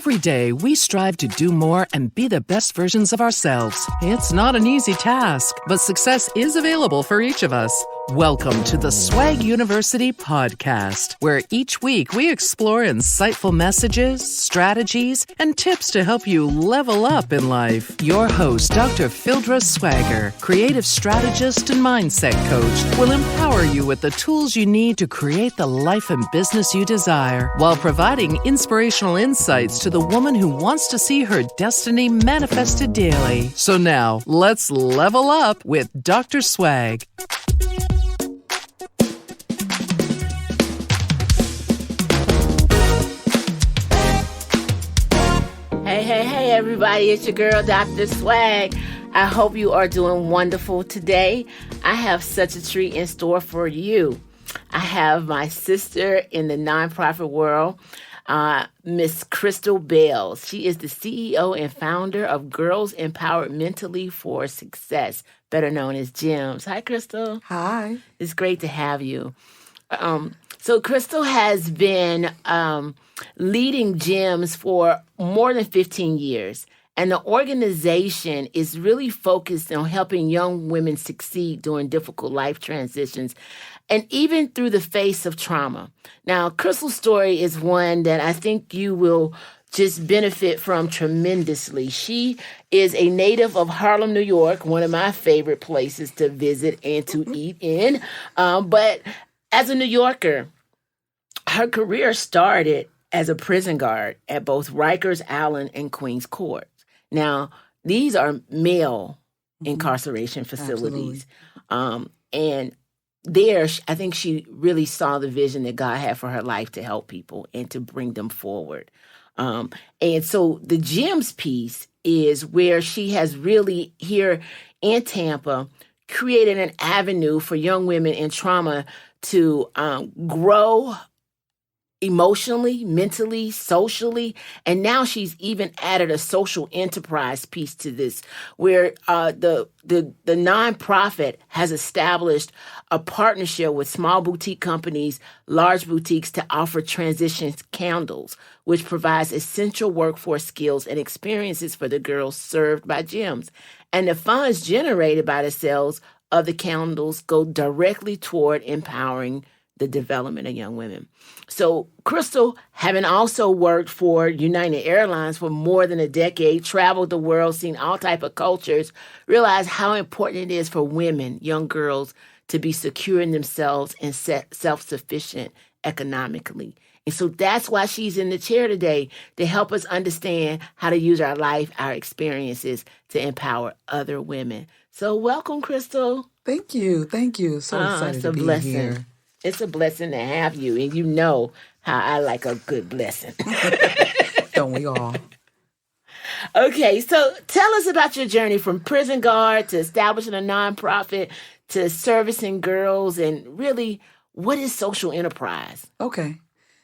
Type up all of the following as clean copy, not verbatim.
Every day, we strive to do more and be the best versions of ourselves. It's not an easy task, but success is available for each of us. Welcome to the Swag University podcast, where each week we explore insightful messages, strategies, and tips to help you level up in life. Your host, Dr. Phildra Swagger, creative strategist and mindset coach, will empower you with the tools you need to create the life and business you desire, while providing inspirational insights to the woman who wants to see her destiny manifested daily. So now, let's level up with Dr. Swag. Hey, everybody, it's your girl, Dr. Swag. I hope you are doing wonderful today. I have such a treat in store for you. I have my sister in the nonprofit world, Miss Crystal Bales. She is the CEO and founder of Girls Empowered Mentally for Success, better known as GEMS. Hi, Crystal. Hi. It's great to have you. So Crystal has been leading GEMS for more than 15 years. And the organization is really focused on helping young women succeed during difficult life transitions and even through the face of trauma. Now, Crystal's story is one that I think you will just benefit from tremendously. She is a native of Harlem, New York, one of my favorite places to visit and to eat in. But as a New Yorker, her career started as a prison guard at both Rikers Island and Queens Court. Now, these are male incarceration facilities. And there, I think she really saw the vision that God had for her life to help people and to bring them forward. And so the GEMS piece is where she has really, here in Tampa, created an avenue for young women in trauma to grow emotionally, mentally, socially, and now she's even added a social enterprise piece to this, where the nonprofit has established a partnership with small boutique companies, large boutiques, to offer transition candles, which provides essential workforce skills and experiences for the girls served by GEMS. And the funds generated by the sales of the candles go directly toward empowering the development of young women. So Crystal, having also worked for United Airlines for more than a decade, traveled the world, seen all type of cultures, realized how important it is for women, young girls, to be secure in themselves and self-sufficient economically. And so that's why she's in the chair today, to help us understand how to use our life, our experiences to empower other women. So welcome, Crystal. Thank you. So excited to be here. It's a blessing to have you, and you know how I like a good blessing. Don't we all? Okay, so tell us about your journey from prison guard to establishing a nonprofit to servicing girls, and really, what is social enterprise? Okay.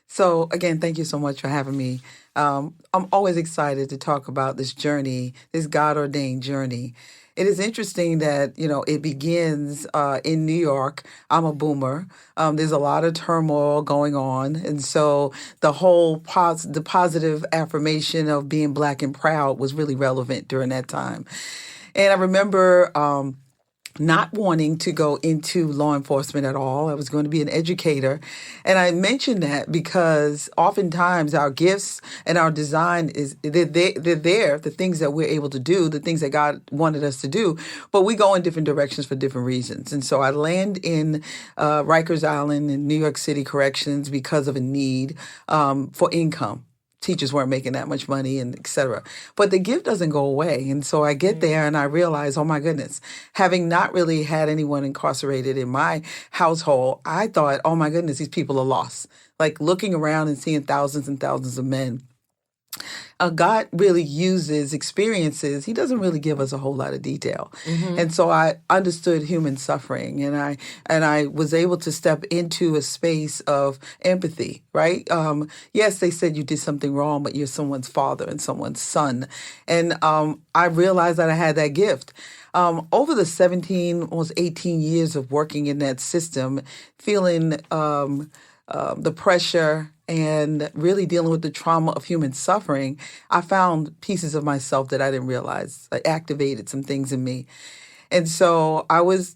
So again, thank you so much for having me. I'm always excited to talk about this journey, this God-ordained journey. It is interesting that, it begins in New York. I'm a boomer. There's a lot of turmoil going on. And so the whole the positive affirmation of being Black and proud was really relevant during that time. And I remember not wanting to go into law enforcement at all. I was going to be an educator. And I mentioned that because oftentimes our gifts and our design they're there, the things that we're able to do, the things that God wanted us to do, but we go in different directions for different reasons. And so I land in Rikers Island in New York City Corrections because of a need for income. Teachers weren't making that much money, and et cetera. But the gift doesn't go away. And so I get there and I realize, oh my goodness, having not really had anyone incarcerated in my household, I thought, oh my goodness, these people are lost. Like looking around and seeing thousands and thousands of men. God really uses experiences. He doesn't really give us a whole lot of detail. And so I understood human suffering, and I was able to step into a space of empathy, right? Yes, they said you did something wrong, but you're someone's father and someone's son. And I realized that I had that gift. Over the almost 18 years of working in that system, feeling the pressure and really dealing with the trauma of human suffering, I found pieces of myself that I didn't realize. I activated some things in me. And so I was,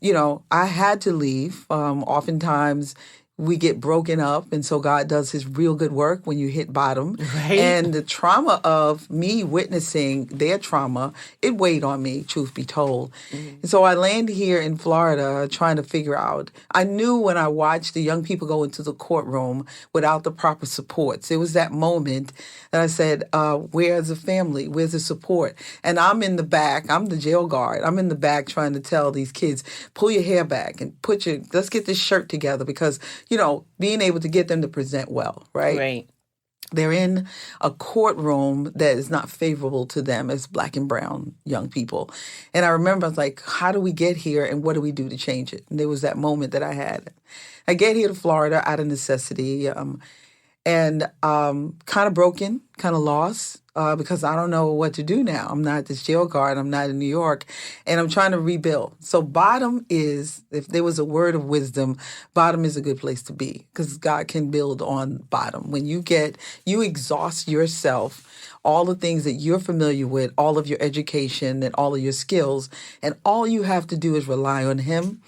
I had to leave. Oftentimes we get broken up. And so God does his real good work when you hit bottom. Right. And the trauma of me witnessing their trauma, it weighed on me, truth be told. And so I landed here in Florida trying to figure out. I knew when I watched the young people go into the courtroom without the proper supports, it was that moment that I said, where's the family? Where's the support? And I'm in the back. I'm the jail guard. I'm in the back trying to tell these kids, pull your hair back and let's get this shirt together because, being able to get them to present well, right? Right. They're in a courtroom that is not favorable to them as Black and brown young people. And I remember I was like, how do we get here and what do we do to change it? And there was that moment that I had. I get here to Florida out of necessity and kind of broken, kind of lost because I don't know what to do now. I'm not this jail guard. I'm not in New York. And I'm trying to rebuild. So bottom is, if there was a word of wisdom, bottom is a good place to be because God can build on bottom. When you exhaust yourself, all the things that you're familiar with, all of your education and all of your skills, and all you have to do is rely on him,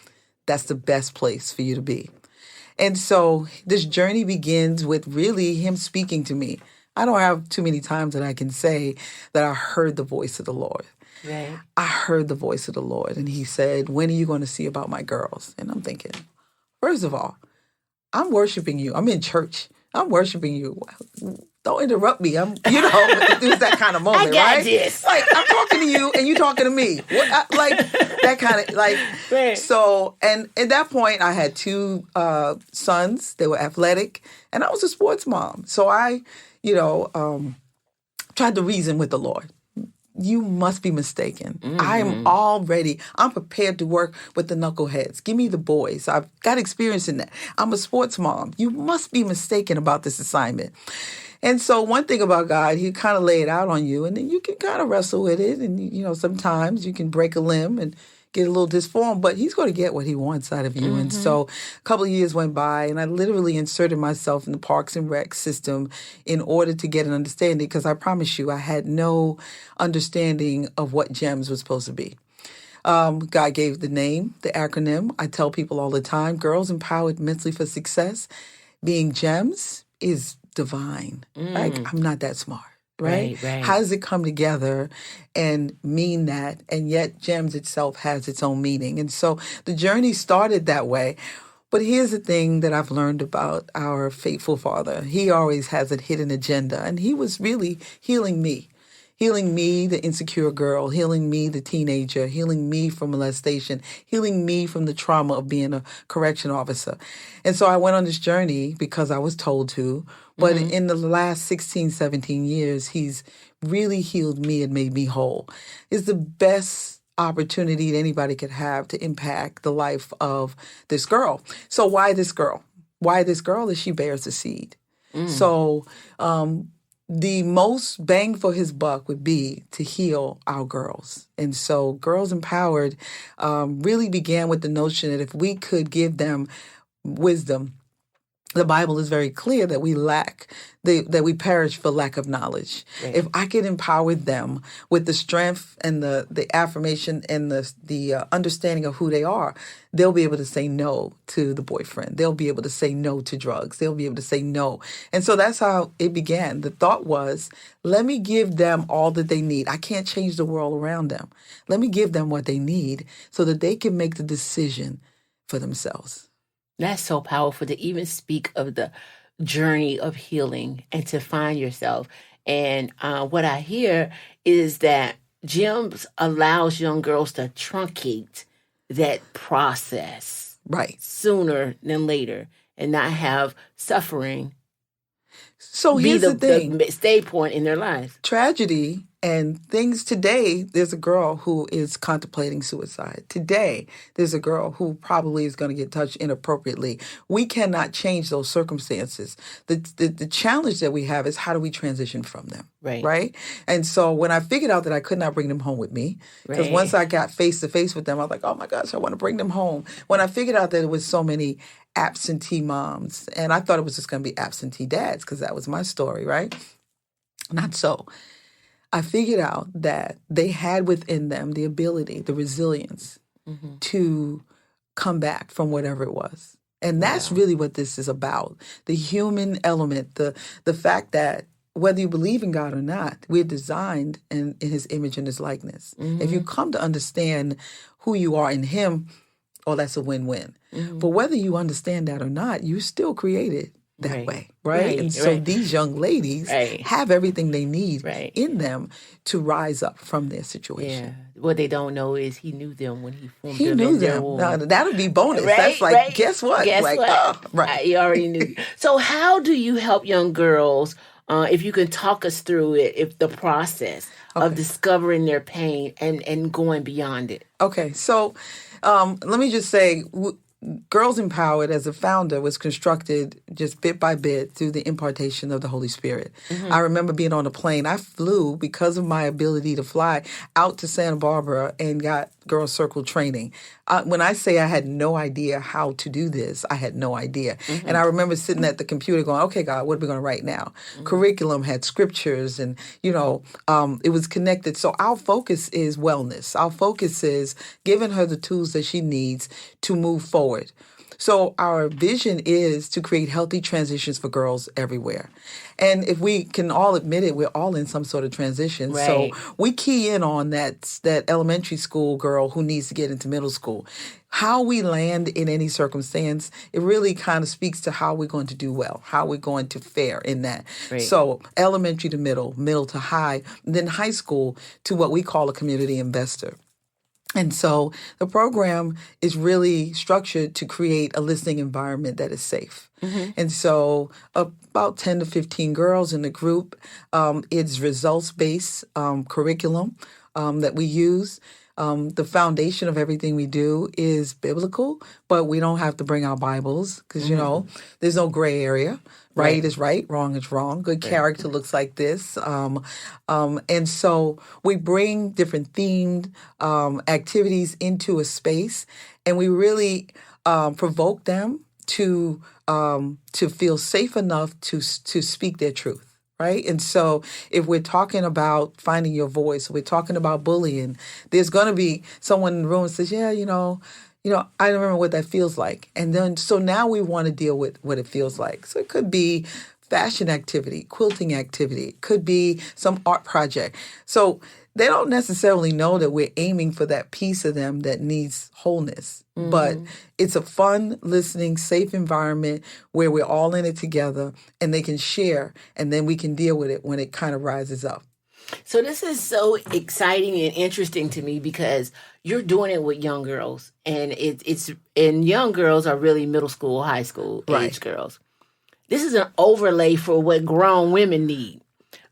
that's the best place for you to be. And so this journey begins with really him speaking to me. I don't have too many times that I can say that I heard the voice of the Lord. Right. I heard the voice of the Lord. And he said, when are you going to see about my girls? And I'm thinking, first of all, I'm worshiping you. I'm in church. I'm worshiping you. Don't interrupt me. It was that kind of moment, I got right? this. Like, I'm talking to you and you talking to me. That kind of, Right. So, and at that point, I had two sons. They were athletic, and I was a sports mom. So I, tried to reason with the Lord. You must be mistaken. Mm-hmm. I'm prepared to work with the knuckleheads. Give me the boys. I've got experience in that. I'm a sports mom. You must be mistaken about this assignment. And so one thing about God, he kind of lay it out on you, and then you can kind of wrestle with it. And, sometimes you can break a limb and get a little disformed, but he's going to get what he wants out of you. Mm-hmm. And so a couple of years went by, and I literally inserted myself in the Parks and Rec system in order to get an understanding, because I promise you, I had no understanding of what GEMS was supposed to be. God gave the name, the acronym. I tell people all the time, Girls Empowered Mentally for Success. Being GEMS is divine. Like, I'm not that smart. Right? How does it come together and mean that? And yet GEMS itself has its own meaning. And so the journey started that way. But here's the thing that I've learned about our faithful Father. He always has a hidden agenda. And he was really healing me, the insecure girl, healing me, the teenager, healing me from molestation, healing me from the trauma of being a correction officer. And so I went on this journey because I was told to. But in the last 16, 17 years, he's really healed me and made me whole. It's the best opportunity that anybody could have to impact the life of this girl. So why this girl? Why this girl is she bears the seed. So the most bang for his buck would be to heal our girls. And so Girls Empowered really began with the notion that if we could give them wisdom, the Bible is very clear that we that we perish for lack of knowledge. Right. If I could empower them with the strength and the affirmation and the understanding of who they are, they'll be able to say no to the boyfriend. They'll be able to say no to drugs. They'll be able to say no. And so that's how it began. The thought was, let me give them all that they need. I can't change the world around them. Let me give them what they need so that they can make the decision for themselves. That's so powerful to even speak of the journey of healing and to find yourself. And what I hear is that GEMS allows young girls to truncate that process sooner than later and not have suffering So here's the thing. The stay point in their lives. Tragedy and things today, there's a girl who is contemplating suicide. Today, there's a girl who probably is going to get touched inappropriately. We cannot change those circumstances. The challenge that we have is how do we transition from them? Right? And so when I figured out that I could not bring them home with me, because once I got face to face with them, I was like, oh my gosh, I want to bring them home. When I figured out that it was so many absentee moms. And I thought it was just going to be absentee dads because that was my story, right? Not so. I figured out that they had within them the ability, the resilience to come back from whatever it was. And that's really what this is about. The human element, the fact that whether you believe in God or not, we're designed in his image and his likeness. If you come to understand who you are in him, oh, that's a win-win. But whether you understand that or not, you're still created that way, right? And so these young ladies have everything they need in them to rise up from their situation. Yeah. What they don't know is he knew them when he formed He them knew in their them. womb. Now, that'll be bonus. That's like, guess what? Guess like, what? Oh, right. You already knew. So how do you help young girls, if you can talk us through it, if the process of discovering their pain and going beyond it? Okay. So let me just say, Girls Empowered as a founder was constructed just bit by bit through the impartation of the Holy Spirit. I remember being on a plane. I flew because of my ability to fly out to Santa Barbara and got Girl Circle training. When I say I had no idea how to do this, I had no idea. And I remember sitting at the computer going, okay, God, what are we going to write now? Curriculum had scriptures and, it was connected. So our focus is wellness. Our focus is giving her the tools that she needs to move forward. So our vision is to create healthy transitions for girls everywhere. And if we can all admit it, we're all in some sort of transition. Right. So we key in on that elementary school girl who needs to get into middle school. How we land in any circumstance, it really kind of speaks to how we're going to do well, how we're going to fare in that. Right. So elementary to middle to high, then high school to what we call a community investor. And so the program is really structured to create a listening environment that is safe. And so about 10 to 15 girls in the group, it's results-based curriculum that we use. The foundation of everything we do is biblical, but we don't have to bring our Bibles because, there's no gray area. Right is right, wrong is wrong. Good character looks like this. And so we bring different themed activities into a space, and we really provoke them to feel safe enough to speak their truth. Right. And so if we're talking about finding your voice, we're talking about bullying, there's going to be someone in the room who says, I don't remember what that feels like. And then so now we want to deal with what it feels like. So it could be fashion activity, quilting activity, it could be some art project. So they don't necessarily know that we're aiming for that piece of them that needs wholeness. But it's a fun, listening, safe environment where we're all in it together and they can share and then we can deal with it when it kind of rises up. So this is so exciting and interesting to me because you're doing it with young girls, and and young girls are really middle school, high school age girls. This is an overlay for what grown women need.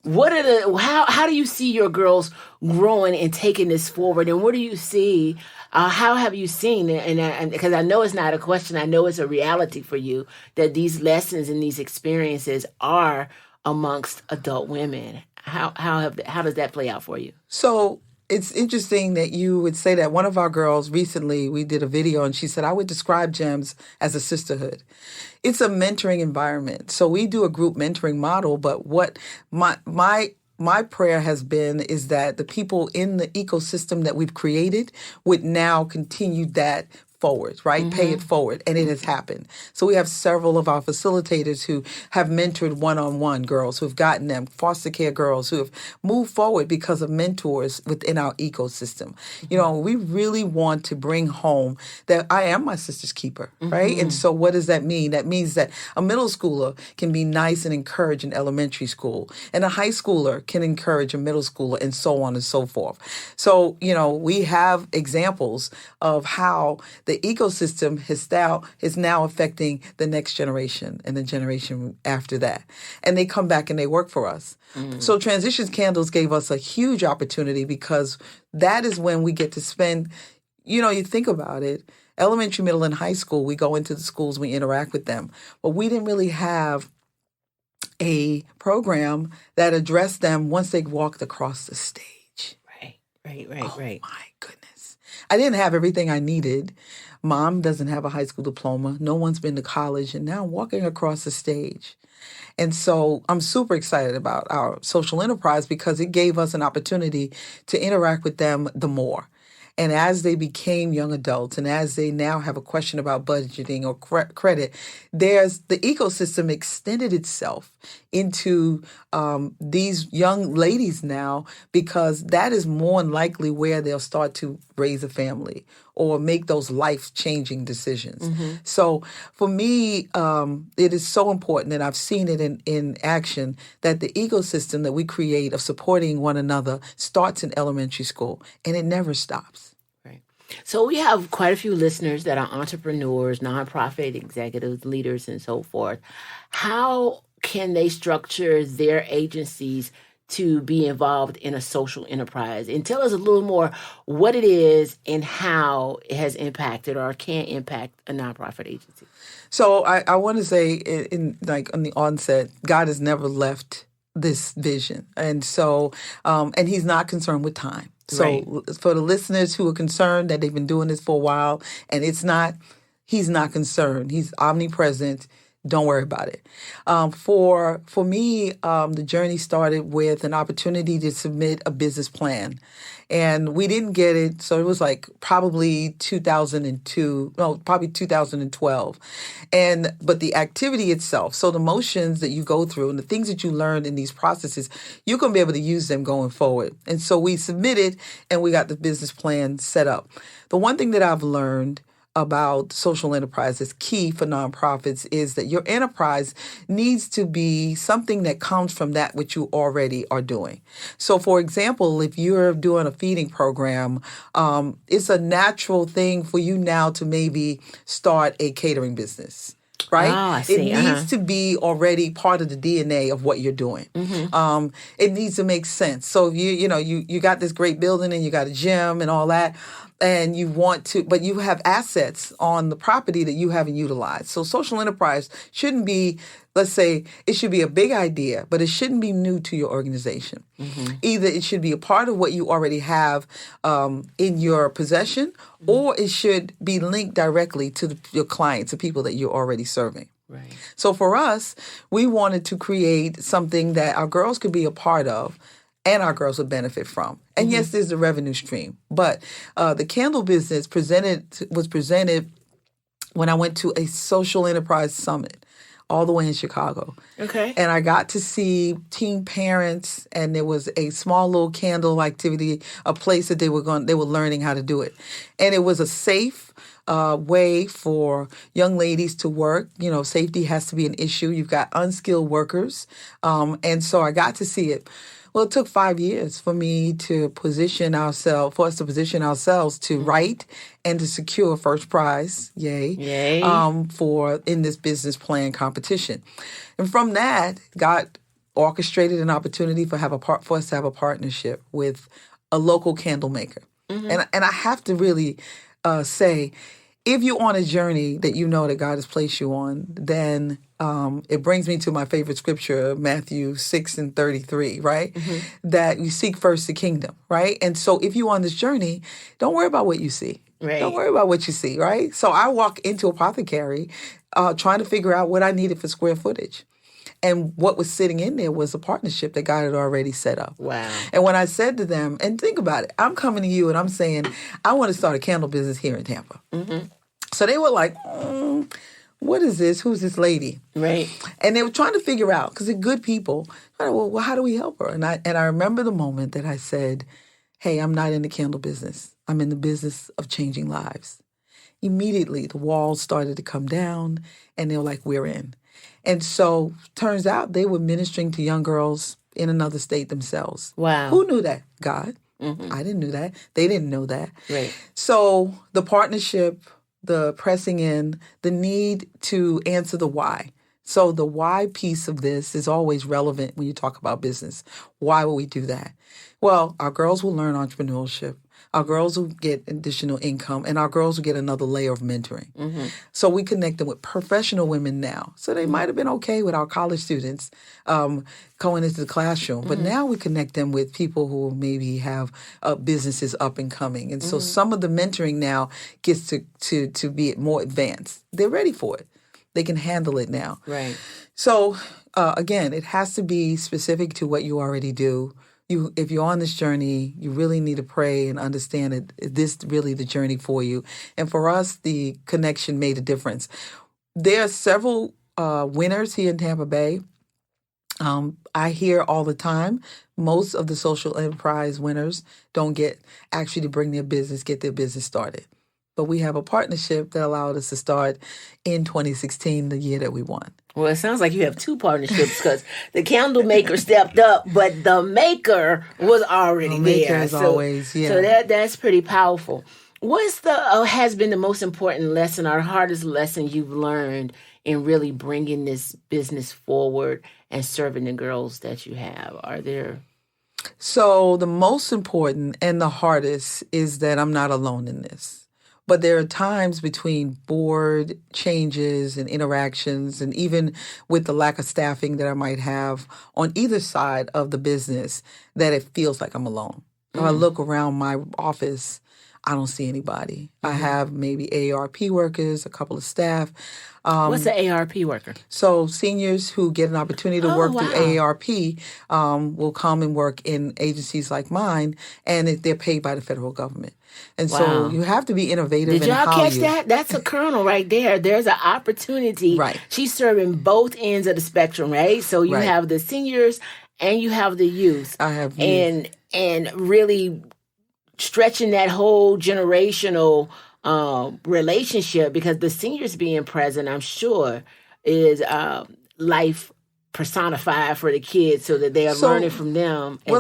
How do you see your girls growing and taking this forward, and what do you see? How have you seen it? And because I know it's not a question, I know it's a reality for you that these lessons and these experiences are amongst adult women. How does that play out for you? So it's interesting that you would say that. One of our girls recently, we did a video and she said, I would describe GEMS as a sisterhood. It's a mentoring environment. So we do a group mentoring model, but what my prayer has been is that the people in the ecosystem that we've created would now continue that forward, right? Pay it forward. And it has happened. So we have several of our facilitators who have mentored one-on-one girls, who have gotten them, foster care girls who have moved forward because of mentors within our ecosystem. We really want to bring home that I am my sister's keeper, right? And so what does that mean? That means that a middle schooler can be nice and encourage an elementary school, and a high schooler can encourage a middle schooler, and so on and so forth. So, we have examples of how the ecosystem is now affecting the next generation and the generation after that. And they come back and they work for us. So Transitions Candles gave us a huge opportunity because that is when we get to spend, you think about it, elementary, middle, and high school, we go into the schools, we interact with them. But we didn't really have a program that addressed them once they walked across the stage. Right. My goodness. I didn't have everything I needed, Mom doesn't have a high school diploma. No one's been to college. And now I'm walking across the stage. And so I'm super excited about our social enterprise because it gave us an opportunity to interact with them the more. And as they became young adults and as they now have a question about budgeting or credit, there's the ecosystem extended itself into these young ladies now because that is more than likely where they'll start to raise a family or make those life-changing decisions. So for me, it is so important, and I've seen it in action, that the ecosystem that we create of supporting one another starts in elementary school, and it never stops. Right. So we have quite a few listeners that are entrepreneurs, nonprofit executives, leaders, and so forth. How can they structure their agencies to be involved in a social enterprise? And tell us a little more what it is and how it has impacted or can impact a nonprofit agency. So I want to say in the onset, God has never left this vision. And so, and he's not concerned with time. So right. For the listeners who are concerned that they've been doing this for a while and he's not concerned. He's omnipresent. Don't worry about it. For me, the journey started with an opportunity to submit a business plan. And we didn't get it. So it was like probably 2012. But the activity itself, so the motions that you go through and the things that you learn in these processes, you're going to be able to use them going forward. And so we submitted and we got the business plan set up. The one thing that I've learned about social enterprise is key for nonprofits is that your enterprise needs to be something that comes from that which you already are doing. So, for example, if you're doing a feeding program, it's a natural thing for you now to maybe start a catering business. Right? I see. It needs to be already part of the DNA of what you're doing. It needs to make sense. So if you got this great building and you got a gym and all that, and you want to, but you have assets on the property that you haven't utilized. So social enterprise shouldn't be, let's say, it should be a big idea, but it shouldn't be new to your organization. Either it should be a part of what you already have in your possession, or it should be linked directly to your clients, the people that you're already serving. Right. So for us, we wanted to create something that our girls could be a part of and our girls would benefit from. And yes, there's a revenue stream. But the candle business was presented when I went to a social enterprise summit all the way in Chicago. Okay. And I got to see teen parents, and there was a small little candle activity, a place that they were learning how to do it. And it was a safe way for young ladies to work. Safety has to be an issue. You've got unskilled workers. And so I got to see it. Well, it took 5 years for us to position ourselves to write and to secure first prize, yay, in this business plan competition. And from that, God orchestrated an opportunity for us to have a partnership with a local candle maker. And I have to really say, if you're on a journey that you know that God has placed you on, then it brings me to my favorite scripture, Matthew 6:33, right? That you seek first the kingdom, right? And so if you're on this journey, don't worry about what you see. Right. Don't worry about what you see, right? So I walk into Apothecary trying to figure out what I needed for square footage. And what was sitting in there was a partnership that God had already set up. Wow. And when I said to them, and think about it, I'm coming to you and I'm saying, I want to start a candle business here in Tampa. So they were like, what is this? Who's this lady? Right. And they were trying to figure out, because they're good people. Well, how do we help her? And I remember the moment that I said, hey, I'm not in the candle business. I'm in the business of changing lives. Immediately, the walls started to come down, and they were like, we're in. And so, turns out they were ministering to young girls in another state themselves. Wow. Who knew that? God. I didn't know that. They didn't know that. Right. So, the partnership, the pressing in, the need to answer the why. So the why piece of this is always relevant when you talk about business. Why will we do that? Well, our girls will learn entrepreneurship. Our girls will get additional income, and our girls will get another layer of mentoring. So we connect them with professional women now. So they might have been okay with our college students going into the classroom, but now we connect them with people who maybe have businesses up and coming. And so some of the mentoring now gets to be more advanced. They're ready for it. They can handle it now. Right. So again, it has to be specific to what you already do. If you're on this journey, you really need to pray and understand that this is really the journey for you. And for us, the connection made a difference. There are several winners here in Tampa Bay. I hear all the time, most of the social enterprise winners don't get actually to get their business started. But we have a partnership that allowed us to start in 2016, the year that we won. Well, it sounds like you have two partnerships because the candle maker stepped up, but the maker was already there. As always, yeah. So that's pretty powerful. What's has been the most important lesson or hardest lesson you've learned in really bringing this business forward and serving the girls that you have? Are there? So the most important and the hardest is that I'm not alone in this. But there are times between board changes and interactions, and even with the lack of staffing that I might have on either side of the business, that it feels like I'm alone. If I look around my office, I don't see anybody. I have maybe AARP workers, a couple of staff. What's an AARP worker? So seniors who get an opportunity to work through AARP will come and work in agencies like mine, and they're paid by the federal government. And so you have to be innovative. Did y'all catch that? That's a kernel right there. There's an opportunity. Right. She's serving both ends of the spectrum, right? So you have the seniors and you have the youth. I have youth. And really stretching that whole generational relationship, because the seniors being present, I'm sure, is life personified for the kids, so that they are learning from them as well.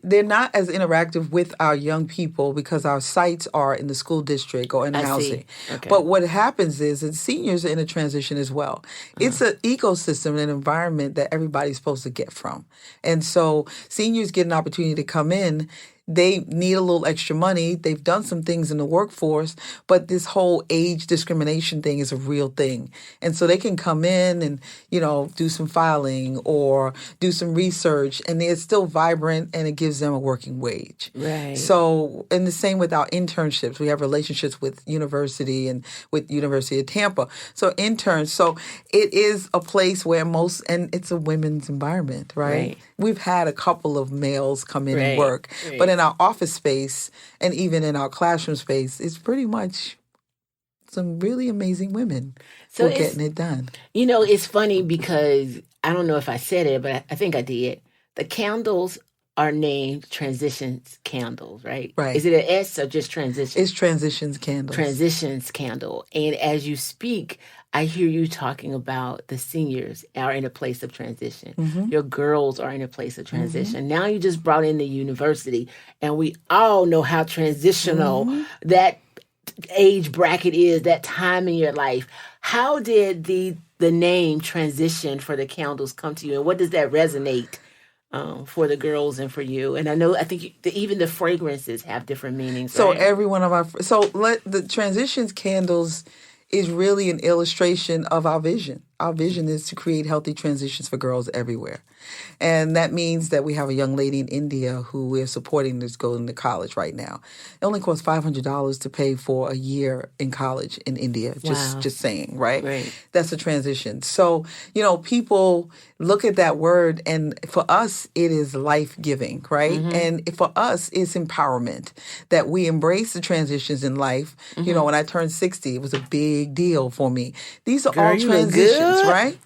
They're not as interactive with our young people because our sites are in the school district or in housing. Okay. But what happens is that seniors are in a transition as well. It's an ecosystem, an environment that everybody's supposed to get from. And so seniors get an opportunity to come in. They need a little extra money. They've done some things in the workforce, but this whole age discrimination thing is a real thing. And so they can come in and, do some filing or do some research, and they're still vibrant, and it gives them a working wage. Right. So, and the same with our internships. We have relationships with university and with University of Tampa. So interns. So it is a place where and it's a women's environment, right? We've had a couple of males come in and work, but in our office space and even in our classroom space, it's pretty much some really amazing women who are getting it done. It's funny because I don't know if I said it, but I think I did. The candles are named Transitions Candles, right? Right. Is it an S or just Transitions? It's Transitions Candles. Transitions Candle. And as you speak, I hear you talking about the seniors are in a place of transition. Your girls are in a place of transition. Now you just brought in the university, and we all know how transitional that age bracket is, that time in your life. How did the name Transition for the candles come to you, and what does that resonate for the girls and for you? And I think even the fragrances have different meanings. So right? every one of the Transitions Candles is really an illustration of our vision. Our vision is to create healthy transitions for girls everywhere. And that means that we have a young lady in India who we're supporting that's going to college right now. It only costs $500 to pay for a year in college in India. Just saying, right? That's a transition. So, people look at that word, and for us, it is life-giving, right? And for us, it's empowerment, that we embrace the transitions in life. When I turned 60, it was a big deal for me. These are all transitions, right?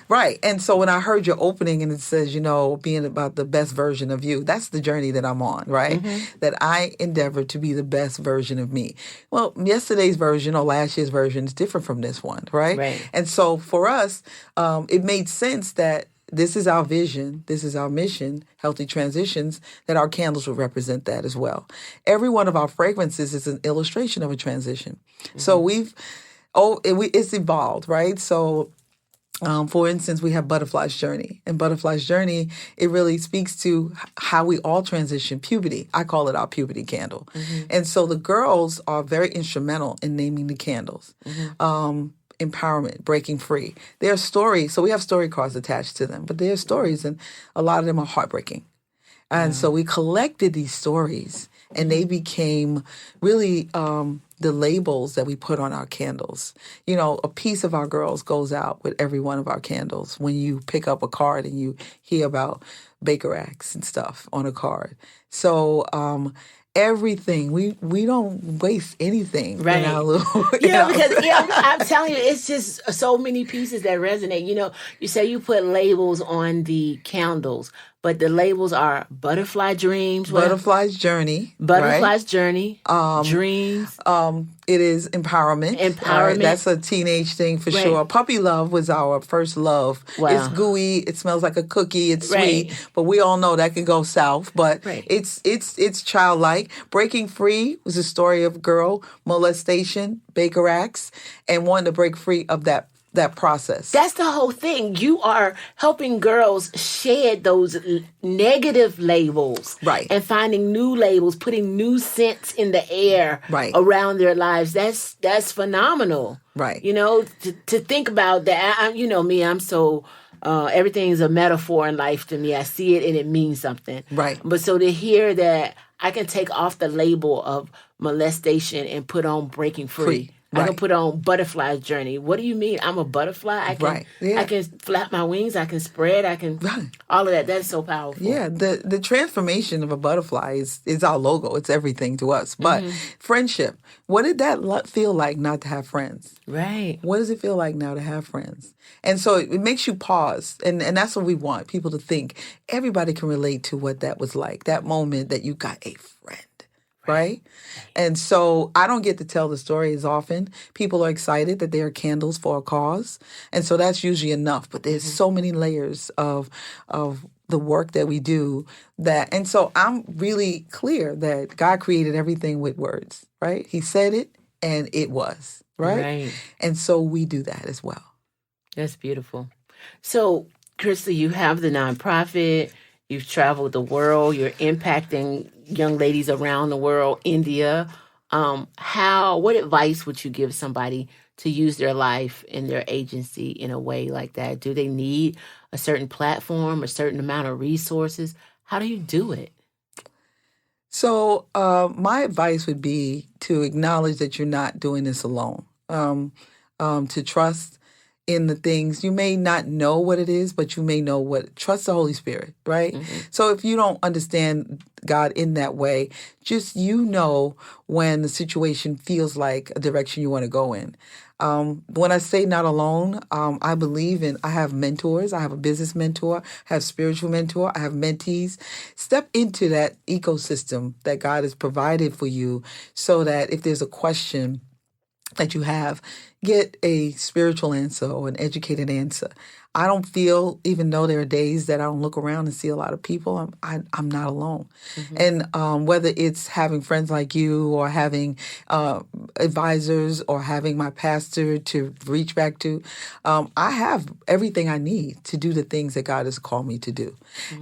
Right. And so when I heard your opening and it says, being about the best version of you, that's the journey that I'm on, right? That I endeavor to be the best version of me. Well, yesterday's version or last year's version is different from this one, right? And so for us, it made sense that this is our vision, this is our mission, healthy transitions, that our candles will represent that as well. Every one of our fragrances is an illustration of a transition. So it's evolved, right? So For instance, we have Butterfly's Journey. And Butterfly's Journey, it really speaks to how we all transition puberty. I call it our puberty candle. And so the girls are very instrumental in naming the candles. Empowerment, breaking free. Their stories, so we have story cards attached to them, but their stories, and a lot of them are heartbreaking. And so we collected these stories, and they became really the labels that we put on our candles. You know, a piece of our girls goes out with every one of our candles. When you pick up a card and you hear about Baker Acts and stuff on a card. So everything, we don't waste anything. Right. In our little, Because I'm telling you, it's just so many pieces that resonate. You know, you say you put labels on the candles, but the labels are Butterfly Dreams. Butterfly's Journey. Butterfly's Journey. Dreams. It is empowerment. Empowerment. That's a teenage thing for sure. Puppy Love was our first love. Wow. It's gooey. It smells like a cookie. It's sweet, but we all know that can go south. But it's childlike. Breaking Free was a story of girl molestation, Baker Acts, and wanting to break free of that process. That's the whole thing. You are helping girls shed those negative labels. Right. And finding new labels, putting new scents in the air around their lives. That's phenomenal. Right. You know, to think about that. You know me, I'm so... everything is a metaphor in life to me. I see it and it means something. Right. But so to hear that I can take off the label of molestation and put on breaking free. I can put on Butterfly's Journey. What do you mean? I'm a butterfly? I can flap my wings. I can spread. I can all of that. That's so powerful. Yeah, the transformation of a butterfly is our logo. It's everything to us. But friendship, what did that feel like not to have friends? Right. What does it feel like now to have friends? And so it makes you pause. And that's what we want, people to think. Everybody can relate to what that was like, that moment that you got a friend. Right? And so I don't get to tell the story as often. People are excited that they are candles for a cause. And so that's usually enough. But there's so many layers of the work that we do and so I'm really clear that God created everything with words, right? He said it and it was, right? And so we do that as well. That's beautiful. So, Crystal, you have the nonprofit. You've traveled the world. You're impacting young ladies around the world, India. What advice would you give somebody to use their life and their agency in a way like that? Do they need a certain platform, a certain amount of resources? How do you do it? So my advice would be to acknowledge that you're not doing this alone, to trust in the things. You may not know what it is, but you may know trust the Holy Spirit, right? So if you don't understand God in that way, just when the situation feels like a direction you want to go in. When I say not alone, I believe I have mentors. I have a business mentor, I have spiritual mentor, I have mentees. Step into that ecosystem that God has provided for you so that if there's a question that you have, get a spiritual answer or an educated answer. I don't feel, even though there are days that I don't look around and see a lot of people, I'm not alone. And whether it's having friends like you or having advisors or having my pastor to reach back to, I have everything I need to do the things that God has called me to do.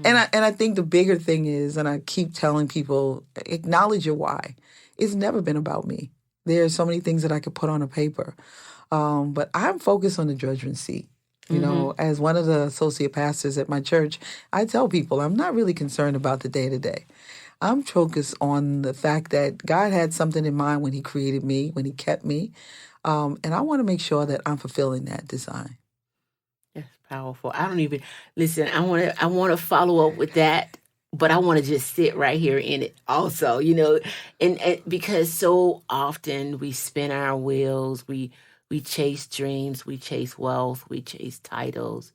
And I think the bigger thing is, and I keep telling people, acknowledge your why. It's never been about me. There are so many things that I could put on a paper. But I'm focused on the judgment seat. You know, as one of the associate pastors at my church, I tell people I'm not really concerned about the day-to-day. I'm focused on the fact that God had something in mind when he created me, when he kept me. And I want to make sure that I'm fulfilling that design. That's powerful. I don't even, listen, I want to follow up with that. But I want to just sit right here in it also, and because so often we spin our wheels, we chase dreams, we chase wealth, we chase titles.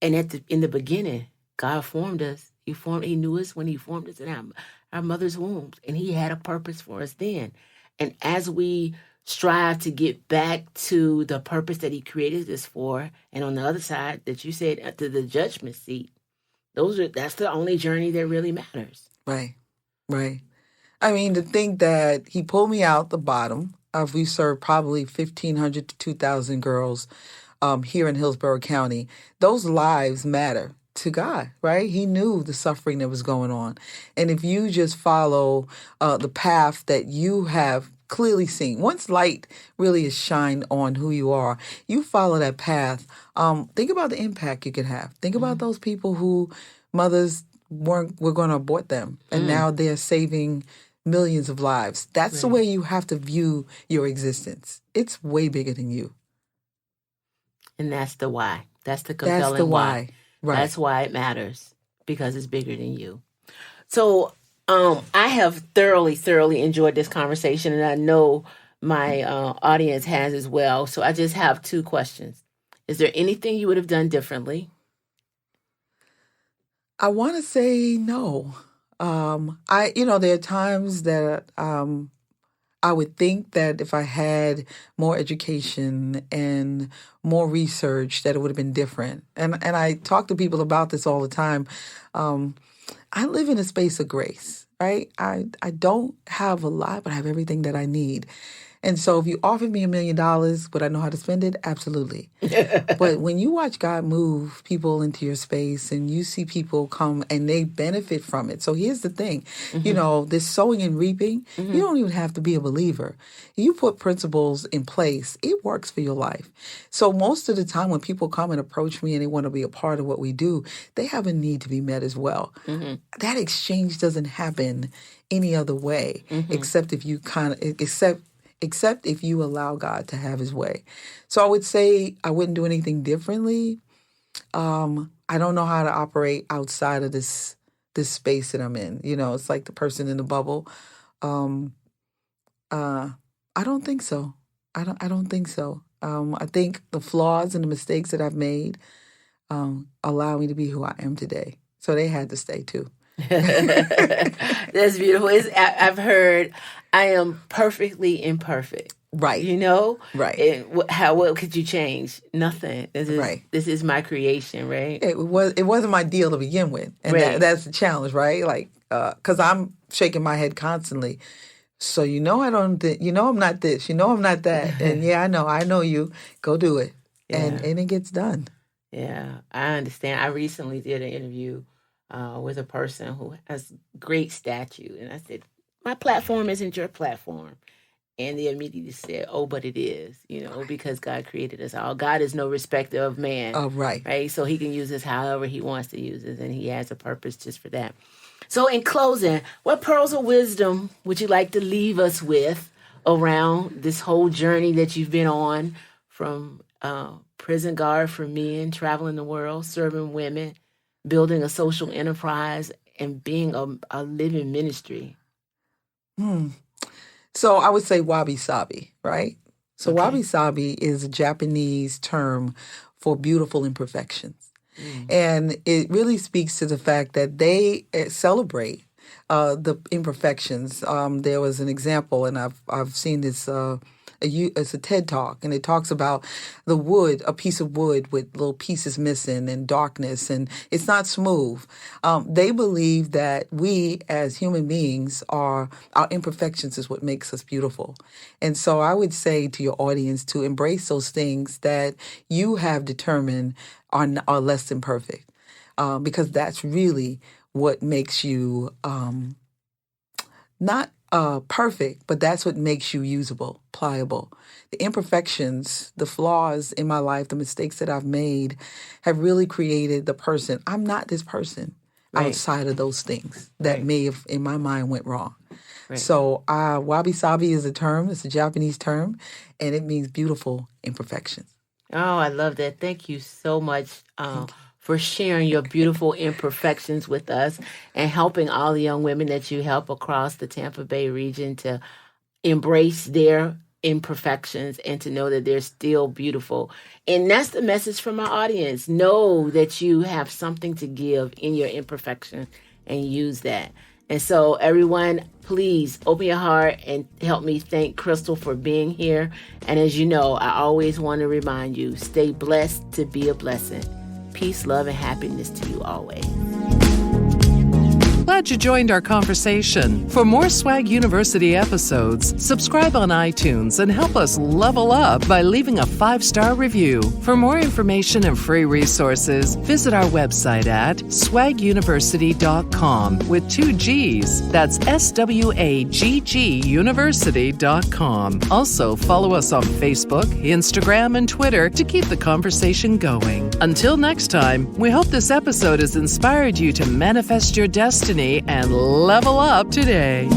And in the beginning, God formed us. He knew us when he formed us in our mother's wombs, and he had a purpose for us then. And as we strive to get back to the purpose that he created us for, and on the other side that you said, to the judgment seat, that's the only journey that really matters. Right. I mean, to think that he pulled me out the bottom of, we served probably 1,500 to 2,000 girls here in Hillsborough County, those lives matter to God, right? He knew the suffering that was going on. And if you just follow the path that you have clearly seen, once light really is shined on who you are, you follow that path. Think about the impact you could have. Think about those people who mothers were going to abort them, and now they're saving millions of lives. That's the way you have to view your existence. It's way bigger than you. And that's the why. That's the compelling That's the why. Right. That's why it matters, because it's bigger than you. So I have thoroughly enjoyed this conversation, and I know my audience has as well. So I just have 2 questions. Is there anything you would have done differently? I want to say no. There are times that I would think that if I had more education and more research, that it would have been different. And I talk to people about this all the time. I live in a space of grace, right? I don't have a lot, but I have everything that I need. And so if you offered me $1 million, would I know how to spend it? Absolutely. But when you watch God move people into your space and you see people come and they benefit from it. So here's the thing, this sowing and reaping, you don't even have to be a believer. You put principles in place, it works for your life. So most of the time when people come and approach me and they want to be a part of what we do, they have a need to be met as well. That exchange doesn't happen any other way, except if you except if you allow God to have his way. So I would say I wouldn't do anything differently. I don't know how to operate outside of this space that I'm in. It's like the person in the bubble. I don't think so. I don't think so. I think the flaws and the mistakes that I've made allow me to be who I am today. So they had to stay too. That's beautiful. I've heard I am perfectly imperfect. Right. Right. What could you change? Nothing. This is my creation, right? It wasn't my deal to begin with. And that's the challenge, right? Like, because I'm shaking my head constantly. So I'm not this, I'm not that. And I know you. Go do it. Yeah. And it gets done. Yeah, I understand. I recently did an interview with a person who has great statue. And I said, my platform isn't your platform. And they immediately said, oh, but it is, because God created us all. God is no respecter of man. Oh, right. Right? So he can use us however he wants to use us. And he has a purpose just for that. So in closing, what pearls of wisdom would you like to leave us with around this whole journey that you've been on, from prison guard for men, traveling the world, serving women, building a social enterprise, and being a living ministry? So I would say wabi-sabi, right? So wabi-sabi is a Japanese term for beautiful imperfections. And it really speaks to the fact that they celebrate the imperfections. There was an example, and I've seen this. It's a TED Talk, and it talks about the wood, a piece of wood with little pieces missing and darkness, and it's not smooth. They believe that we as human beings our imperfections is what makes us beautiful. And so I would say to your audience to embrace those things that you have determined are less than perfect, because that's really what makes you not perfect, but that's what makes you usable, pliable. The imperfections, the flaws in my life, the mistakes that I've made have really created the person. I'm not this person outside of those things that may have, in my mind, went wrong. Right. So wabi-sabi is a term. It's a Japanese term, and it means beautiful imperfections. Oh, I love that. Thank you so much for sharing your beautiful imperfections with us and helping all the young women that you help across the Tampa Bay region to embrace their imperfections and to know that they're still beautiful. And that's the message from our audience. Know that you have something to give in your imperfection and use that. And so everyone, please open your heart and help me thank Crystal for being here. And as you know, I always want to remind you, stay blessed to be a blessing. Peace, love, and happiness to you always. glad you joined our conversation. For more Swag University episodes, subscribe on iTunes and help us level up by leaving a 5-star review. For more information and free resources, visit our website at swaguniversity.com with 2 G's. That's SWAGG University.com. Also, follow us on Facebook, Instagram, and Twitter to keep the conversation going. Until next time, we hope this episode has inspired you to manifest your destiny and level up today.